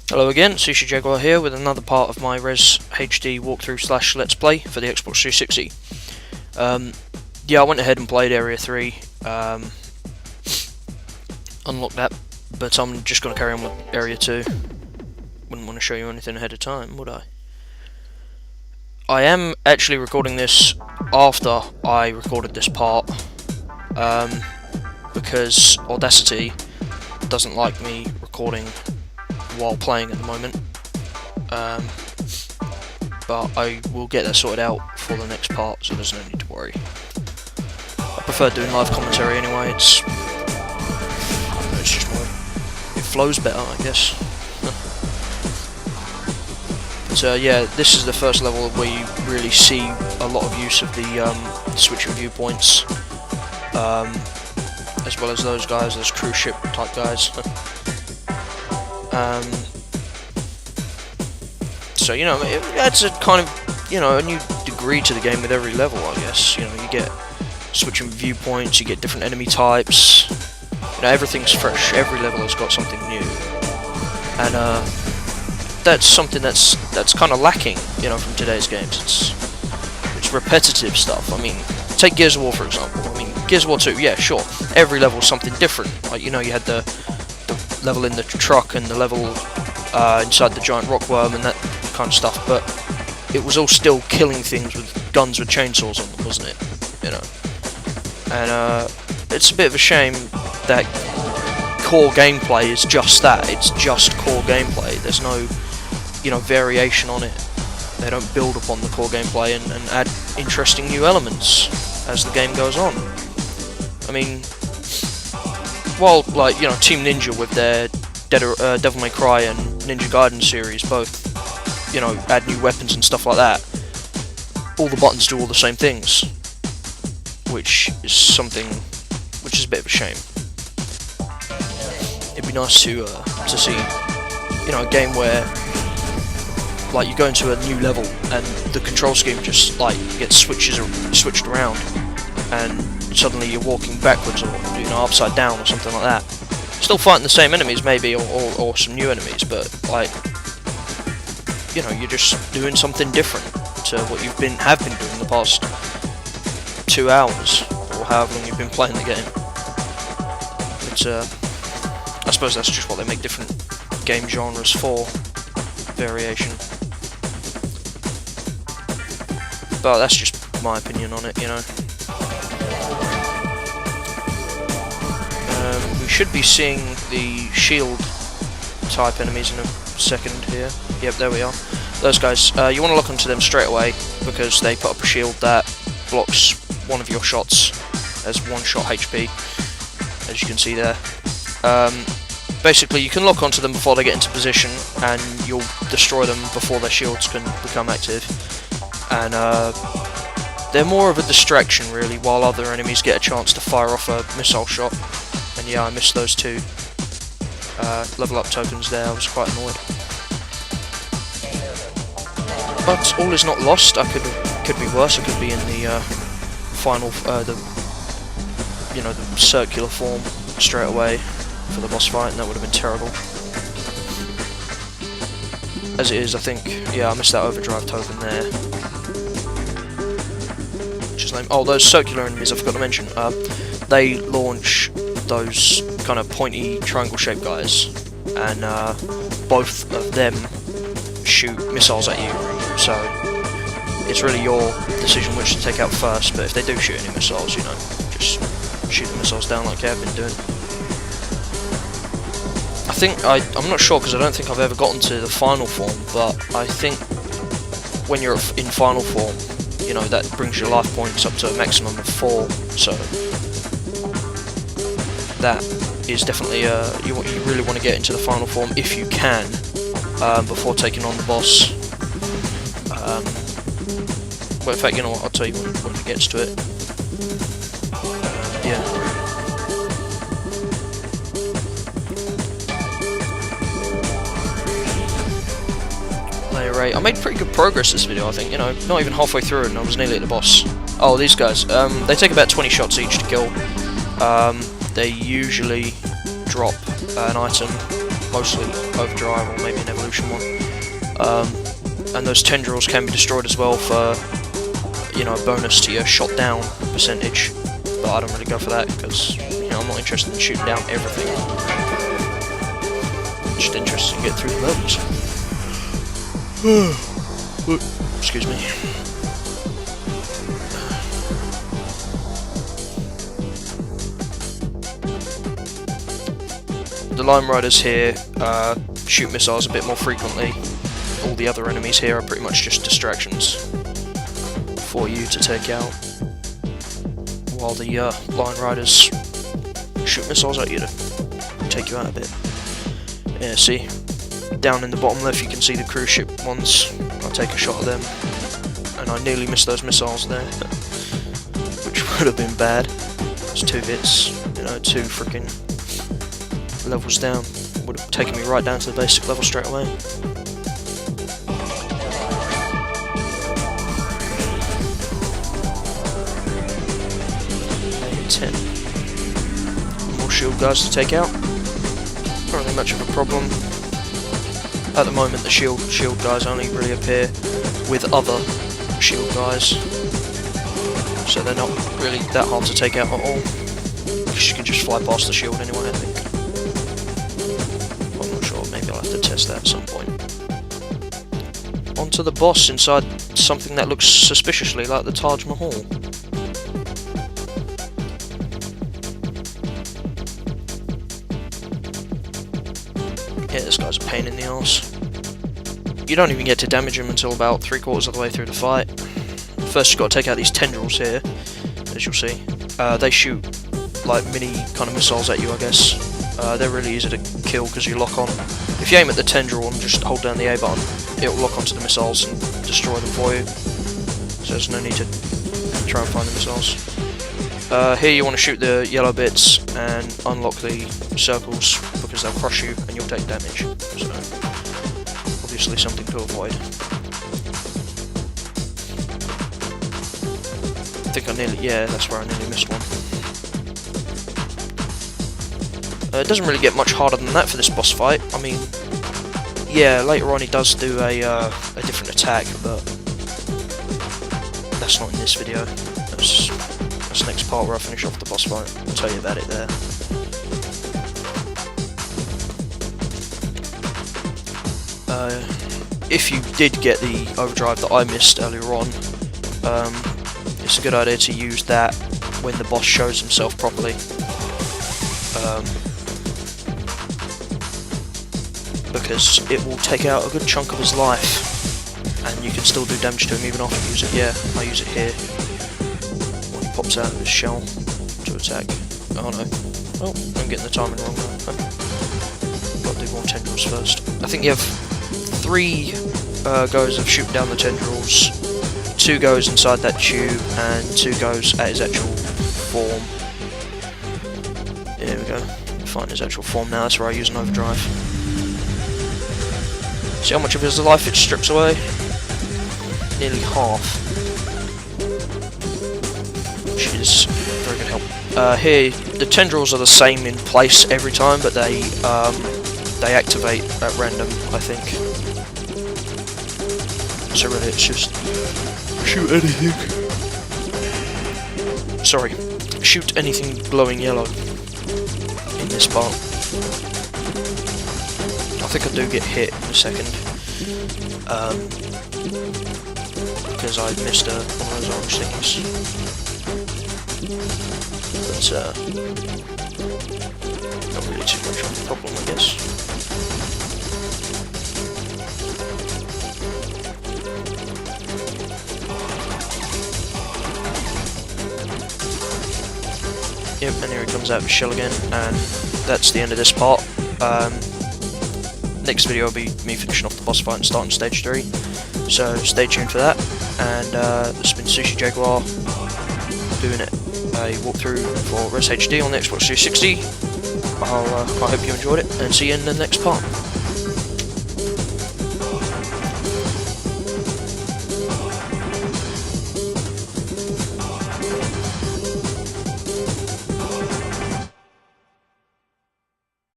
Hello again, Sushi Jaguar here with another part of my Res HD walkthrough slash Let's Play for the Xbox 360. Yeah, I went ahead and played Area 3, unlocked that, but I'm just going to carry on with Area 2. Wouldn't want to show you anything ahead of time, would I? I am actually recording this after I recorded this part, because Audacity doesn't like me recording while playing at the moment, but I will get that sorted out for the next part, so there's no need to worry. I prefer doing live commentary anyway. It's just more, it flows better, I guess. But yeah, this is the first level where you really see a lot of use of the switching viewpoints, as well as those guys, those cruise ship type guys. So, you know, it adds a kind of, you know, a new degree to the game with every level, I guess. You know, you get switching viewpoints, you get different enemy types, you know, everything's fresh, every level has got something new, and that's something that's kind of lacking, you know, from today's games. It's repetitive stuff. I mean, take Gears of War for example. I mean, Gears of War 2, yeah, sure, every level is something different. Like, you know, you had the level in the truck and the level inside the giant rockworm and that kind of stuff, but it was all still killing things with guns with chainsaws on them, wasn't it? You know, and it's a bit of a shame that core gameplay is just that. It's just core gameplay. There's no, you know, variation on it. They don't build upon the core gameplay and add interesting new elements as the game goes on. I mean, while, like, you know, Team Ninja with their Devil May Cry and Ninja Gaiden series both, you know, add new weapons and stuff like that, all the buttons do all the same things, which is a bit of a shame. It'd be nice to see, you know, a game where, like, you go into a new level and the control scheme just, like, gets switched around, and suddenly you're walking backwards or, you know, upside down or something like that. Still fighting the same enemies maybe, or some new enemies, but, like, you know, you're just doing something different to what you have been doing the past 2 hours, or however long you've been playing the game. But I suppose that's just what they make different game genres for, variation. But that's just my opinion on it, you know. We should be seeing the shield type enemies in a second here. Yep, there we are. Those guys, you want to look onto them straight away, because they put up a shield that blocks one of your shots as one shot HP, as you can see there. Basically, you can lock onto them before they get into position, and you'll destroy them before their shields can become active. And they're more of a distraction, really, while other enemies get a chance to fire off a missile shot. And yeah, I missed those 2 level up tokens there. I was quite annoyed. But all is not lost. I could be worse. I could be in the final, you know, the circular form straight away for the boss fight, and that would have been terrible. As it is, I think, yeah, I missed that overdrive token there. Which is lame. Oh, those circular enemies, I forgot to mention. They launch those kind of pointy triangle-shaped guys, and both of them shoot missiles at you. So it's really your decision which to take out first. But if they do shoot any missiles, you know, just shoot the missiles down like I've been doing. I think I'm not sure, because I don't think I've ever gotten to the final form, but I think when you're in final form, you know, that brings your life points up to a maximum of 4. So that is definitely you really want to get into the final form if you can, before taking on the boss. Well, in fact, you know what, I'll tell you when it gets to it. Yeah. Layer 8. I made pretty good progress this video, I think, you know, not even halfway through and I was nearly at the boss. Oh, these guys, they take about 20 shots each to kill. They usually drop an item mostly overdrive or maybe an evolution one. And those tendrils can be destroyed as well for, you know, a bonus to your shot down percentage. But I don't really go for that because, you know, I'm not interested in shooting down everything. I'm just interested in getting through the levels. Excuse me. The Line Riders here shoot missiles a bit more frequently. All the other enemies here are pretty much just distractions for you to take out, while the Line Riders shoot missiles at you to take you out a bit. Yeah, see? Down in the bottom left you can see the cruise ship ones. I'll take a shot of them, and I nearly missed those missiles there, which would have been bad. It's 2 hits, you know, 2 freaking levels down. Would have taken me right down to the basic level straight away. And 10. More shield guys to take out. Not really much of a problem. At the moment the shield guys only really appear with other shield guys, so they're not really that hard to take out at all, because you can just fly past the shield anyway, I think. I'm not sure, maybe I'll have to test that at some point. Onto the boss inside something that looks suspiciously like the Taj Mahal. Yeah, this guy's a pain in the arse. You don't even get to damage him until about 3/4 of the way through the fight. First you've got to take out these tendrils here, as you'll see. They shoot like mini kind of missiles at you, I guess. They're really easy to kill because you lock on. If you aim at the tendril and just hold down the A button, it will lock onto the missiles and destroy them for you. So there's no need to try and find the missiles. Here you want to shoot the yellow bits and unlock the circles, because they'll crush you and you'll take damage. So obviously something to avoid. I think I nearly, yeah, that's where I nearly missed one. It doesn't really get much harder than that for this boss fight. I mean, yeah, later on he does do a different attack, but that's not in this video. That's the next part where I finish off the boss fight. I'll tell you about it there. If you did get the overdrive that I missed earlier on, it's a good idea to use that when the boss shows himself properly. Because it will take out a good chunk of his life, and you can still do damage to him even after you use it. Yeah, I use it here. When he pops out of his shell to attack. Oh no. Oh, I'm getting the timing wrong now. Gotta do more tendrils first. I think you have 3 goes of shooting down the tendrils, 2 goes inside that tube, and 2 goes at his actual form. There we go. Find his actual form now, that's where I use an overdrive. See how much of his life it strips away? Nearly half. Which is very good help. Here, the tendrils are the same in place every time, but they activate at random, I think. So really it's just shoot anything. Sorry, shoot anything glowing yellow in this part. I think I do get hit in a second, because I missed one of those orange things. But not really too much of a problem, I guess. Yep, and here he comes out of his shell again, and that's the end of this part. Next video will be me finishing off the boss fight and starting stage 3, so stay tuned for that. And this has been Sushi Jaguar doing a walkthrough for Res HD on the Xbox 360. I hope you enjoyed it, and see you in the next part.